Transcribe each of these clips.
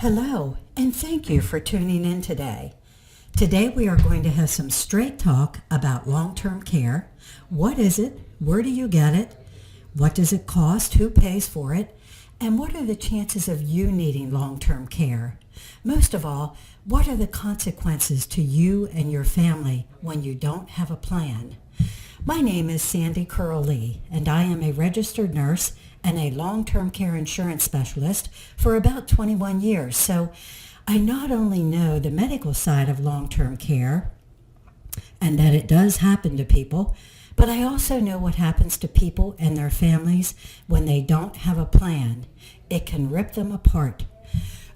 Hello, and thank you for tuning in today. Today we are going to have some straight talk about long-term care. What is it? Where do you get it? What does it cost? Who pays for it? And what are the chances of you needing long-term care? Most of all, what are the consequences to you and your family when you don't have a plan? My name is Sandy Curl-Lee, and I am a registered nurse and a long-term care insurance specialist for about 21 years. So I not only know the medical side of long-term care and that it does happen to people, but I also know what happens to people and their families when they don't have a plan. It can rip them apart.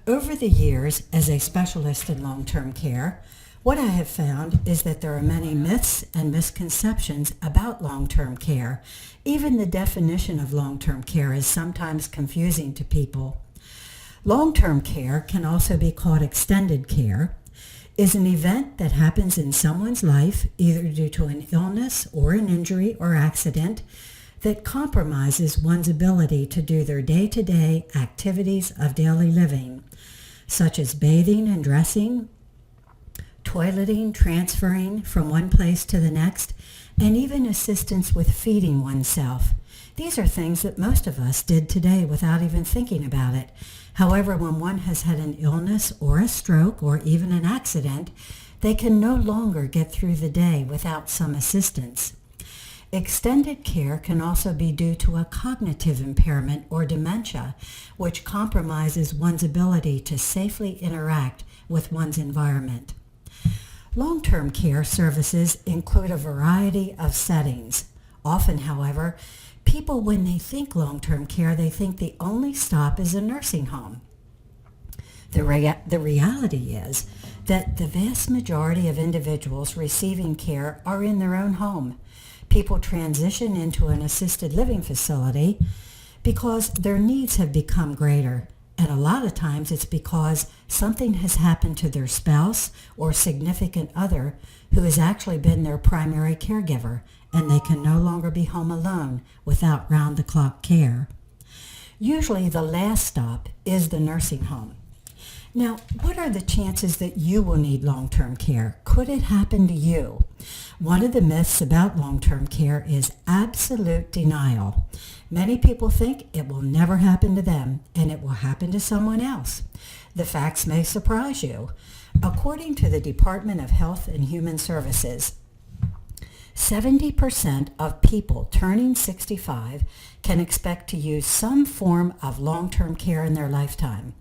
Over the years, as a specialist in long-term care, what I have found is that there are many myths and misconceptions about long-term care. Even the definition of long-term care is sometimes confusing to people. Long-term care can also be called extended care, is an event that happens in someone's life either due to an illness or an injury or accident that compromises one's ability to do their day-to-day activities of daily living, such as bathing and dressing, toileting, transferring from one place to the next, and even assistance with feeding oneself. These are things that most of us did today without even thinking about it. However, when one has had an illness or a stroke or even an accident, they can no longer get through the day without some assistance. Extended care can also be due to a cognitive impairment or dementia, which compromises one's ability to safely interact with one's environment. Long-term care services include a variety of settings. Often, however, people, when they think long-term care, they think the only stop is a nursing home. The reality is that the vast majority of individuals receiving care are in their own home. People transition into an assisted living facility because their needs have become greater. And a lot of times it's because something has happened to their spouse or significant other who has actually been their primary caregiver, and they can no longer be home alone without round-the-clock care. Usually the last stop is the nursing home. Now, what are the chances that you will need long-term care? Could it happen to you? One of the myths about long-term care is absolute denial. Many people think it will never happen to them and it will happen to someone else. The facts may surprise you. According to the Department of Health and Human Services, 70% of people turning 65 can expect to use some form of long-term care in their lifetime.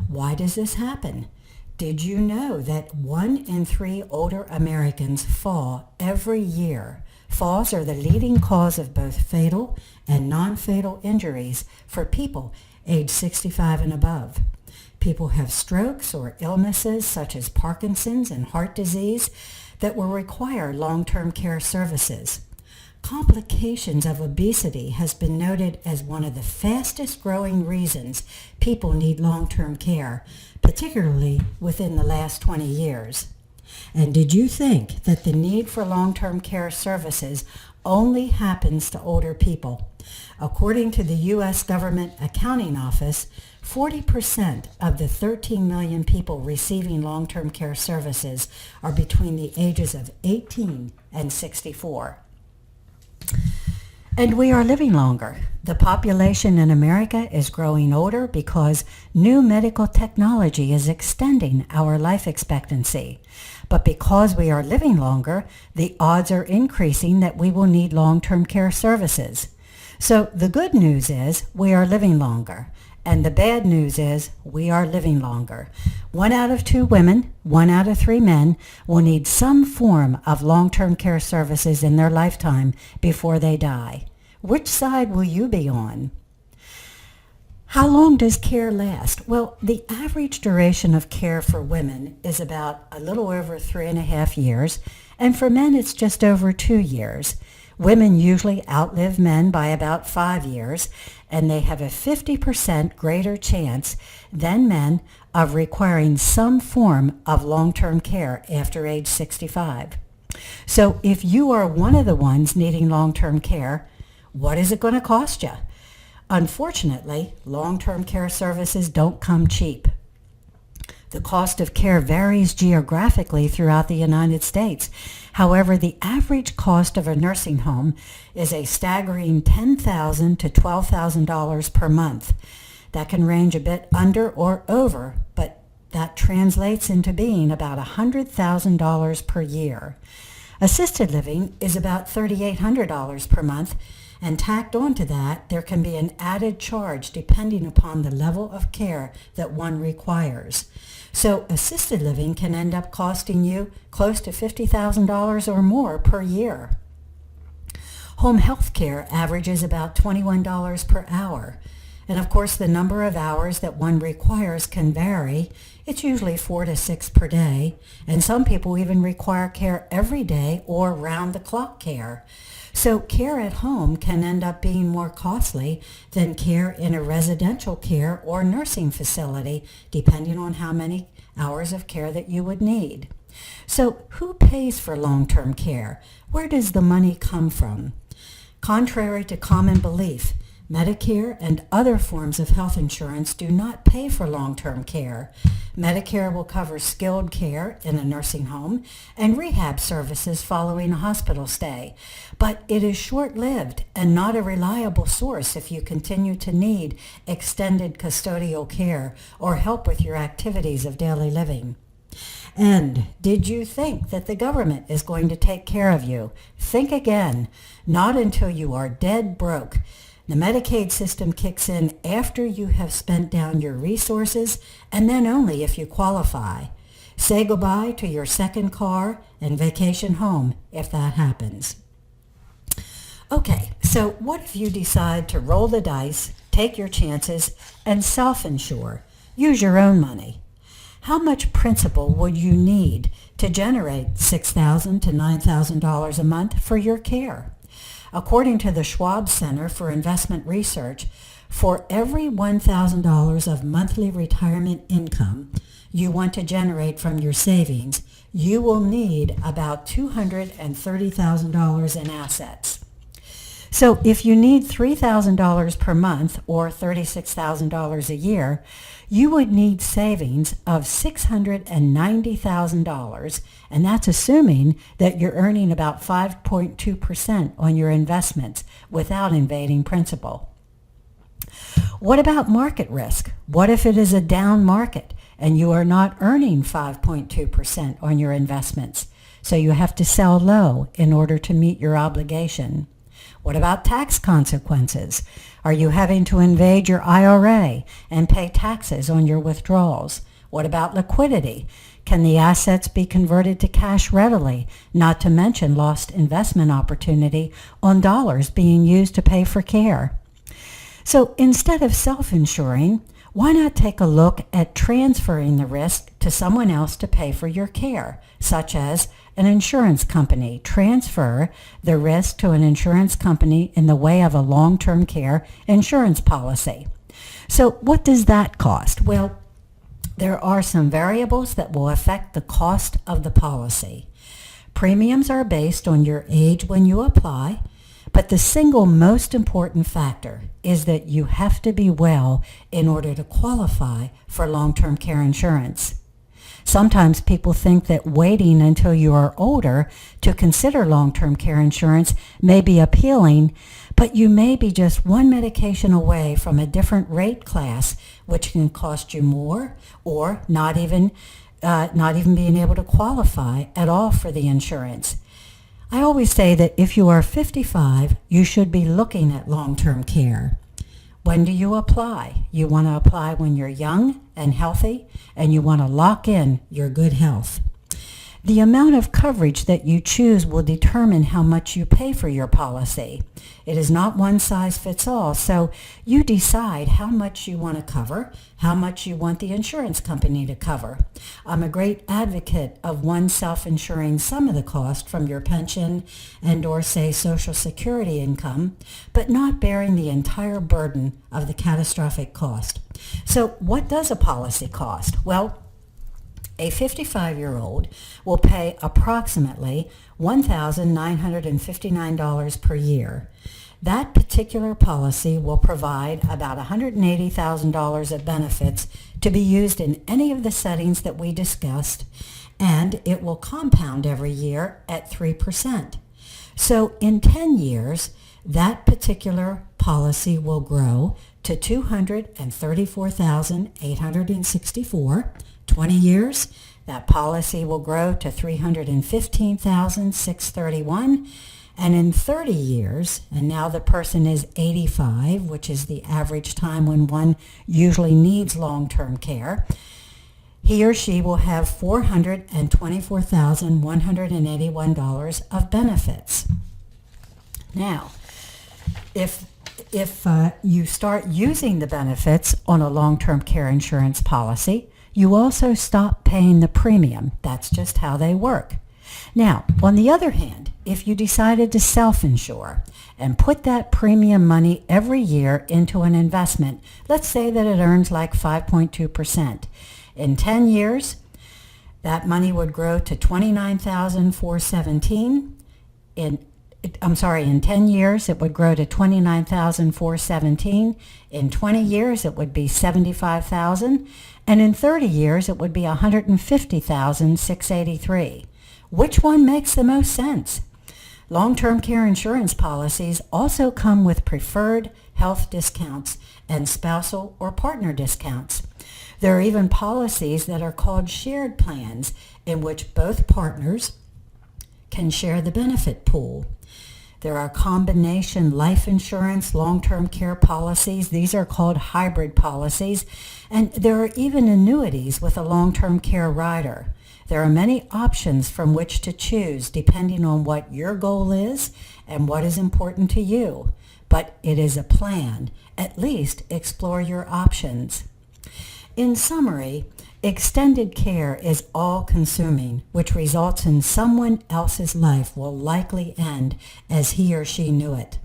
Why does this happen? Did you know that 1 in 3 older Americans fall every year? Falls are the leading cause of both fatal and non-fatal injuries for people age 65 and above. People have strokes or illnesses such as Parkinson's and heart disease that will require long-term care services. Complications of obesity has been noted as one of the fastest growing reasons people need long-term care, particularly within the last 20 years. And did you think that the need for long-term care services only happens to older people? According to the U.S. Government Accounting Office, 40% of the 13 million people receiving long-term care services are between the ages of 18 and 64. And we are living longer. The population in America is growing older because new medical technology is extending our life expectancy. But because we are living longer, the odds are increasing that we will need long-term care services. So the good news is we are living longer. And the bad news is we are living longer. 1 out of 2 women, 1 out of 3 men will need some form of long-term care services in their lifetime before they die. Which side will you be on? How long does care last? Well, the average duration of care for women is about a little over 3.5 years, and for men it's just over 2 years. Women usually outlive men by about 5 years, and they have a 50% greater chance than men of requiring some form of long-term care after age 65. So if you are one of the ones needing long-term care, what is it going to cost you? Unfortunately, long-term care services don't come cheap. The cost of care varies geographically throughout the United States. However, the average cost of a nursing home is a staggering $10,000 to $12,000 per month. That can range a bit under or over, but that translates into being about $100,000 per year. Assisted living is about $3,800 per month, and tacked onto that, there can be an added charge depending upon the level of care that one requires. So assisted living can end up costing you close to $50,000 or more per year. Home health care averages about $21 per hour. And of course, the number of hours that one requires can vary. It's usually 4 to 6 per day, and some people even require care every day or round-the-clock care. So care at home can end up being more costly than care in a residential care or nursing facility, depending on how many hours of care that you would need. So who pays for long-term care? Where does the money come from? Contrary to common belief, Medicare and other forms of health insurance do not pay for long-term care. Medicare will cover skilled care in a nursing home and rehab services following a hospital stay, but it is short-lived and not a reliable source if you continue to need extended custodial care or help with your activities of daily living. And did you think that the government is going to take care of you? Think again. Not until you are dead broke. The Medicaid system kicks in after you have spent down your resources, and then only if you qualify. Say goodbye to your second car and vacation home if that happens. Okay, so what if you decide to roll the dice, take your chances, and self-insure? Use your own money. How much principal would you need to generate $6,000 to $9,000 a month for your care? According to the Schwab Center for Investment Research, for every $1,000 of monthly retirement income you want to generate from your savings, you will need about $230,000 in assets. So if you need $3,000 per month or $36,000 a year, you would need savings of $690,000, and that's assuming that you're earning about 5.2% on your investments without invading principal. What about market risk? What if it is a down market and you are not earning 5.2% on your investments, so you have to sell low in order to meet your obligation? What about tax consequences? Are you having to invade your IRA and pay taxes on your withdrawals? What about liquidity? Can the assets be converted to cash readily, not to mention lost investment opportunity on dollars being used to pay for care? So instead of self-insuring, why not take a look at transferring the risk to someone else to pay for your care, such as an insurance company? Transfer the risk to an insurance company in the way of a long-term care insurance policy. So what does that cost? Well, there are some variables that will affect the cost of the policy. Premiums are based on your age when you apply, but the single most important factor is that you have to be well in order to qualify for long-term care insurance. Sometimes people think that waiting until you are older to consider long-term care insurance may be appealing, but you may be just one medication away from a different rate class, which can cost you more, or not even being able to qualify at all for the insurance. I always say that if you are 55, you should be looking at long-term care. When do you apply? You want to apply when you're young and healthy, and you want to lock in your good health. The amount of coverage that you choose will determine how much you pay for your policy. It is not one size fits all, so you decide how much you want to cover, how much you want the insurance company to cover. I'm a great advocate of one self-insuring some of the cost from your pension and or say Social Security income, but not bearing the entire burden of the catastrophic cost. So what does a policy cost? Well, a 55-year-old will pay approximately $1,959 per year. That particular policy will provide about $180,000 of benefits to be used in any of the settings that we discussed, and it will compound every year at 3%. So in 10 years, that particular policy will grow to $234,864. 20 years, that policy will grow to $315,631. And in 30 years, and now the person is 85, which is the average time when one usually needs long-term care, he or she will have $424,181 of benefits. Now, if you start using the benefits on a long-term care insurance policy, you also stop paying the premium. That's just how they work. Now, on the other hand, if you decided to self-insure and put that premium money every year into an investment, let's say that it earns like 5.2%. In 10 years, that money would grow to $29,417. In 10 years, it would grow to $29,417. In 20 years, it would be $75,000. And in 30 years, it would be $150,683. Which one makes the most sense? Long-term care insurance policies also come with preferred health discounts and spousal or partner discounts. There are even policies that are called shared plans in which both partners can share the benefit pool. There are combination life insurance, long-term care policies. These are called hybrid policies. And there are even annuities with a long-term care rider. There are many options from which to choose depending on what your goal is and what is important to you. But it is a plan. At least explore your options. In summary, extended care is all-consuming, which results in someone else's life will likely end as he or she knew it.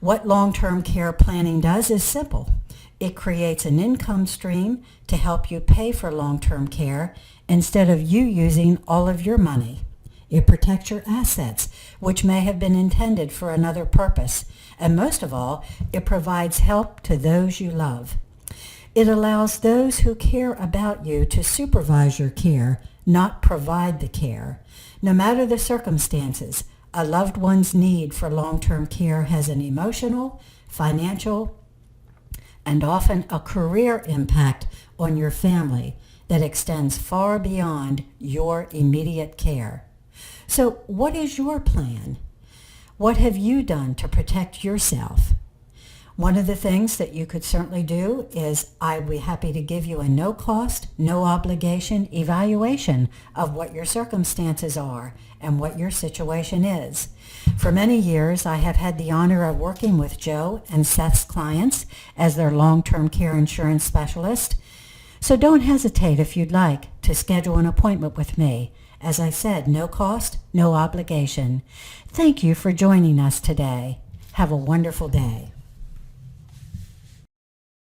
What long-term care planning does is simple. It creates an income stream to help you pay for long-term care instead of you using all of your money. It protects your assets, which may have been intended for another purpose. And most of all, it provides help to those you love. It allows those who care about you to supervise your care, not provide the care. No matter the circumstances, a loved one's need for long-term care has an emotional, financial, and often a career impact on your family that extends far beyond your immediate care. So what is your plan? What have you done to protect yourself? One of the things that you could certainly do is I'd be happy to give you a no-cost, no-obligation evaluation of what your circumstances are and what your situation is. For many years, I have had the honor of working with Joe and Seth's clients as their long-term care insurance specialist. So don't hesitate if you'd like to schedule an appointment with me. As I said, no cost, no obligation. Thank you for joining us today. Have a wonderful day.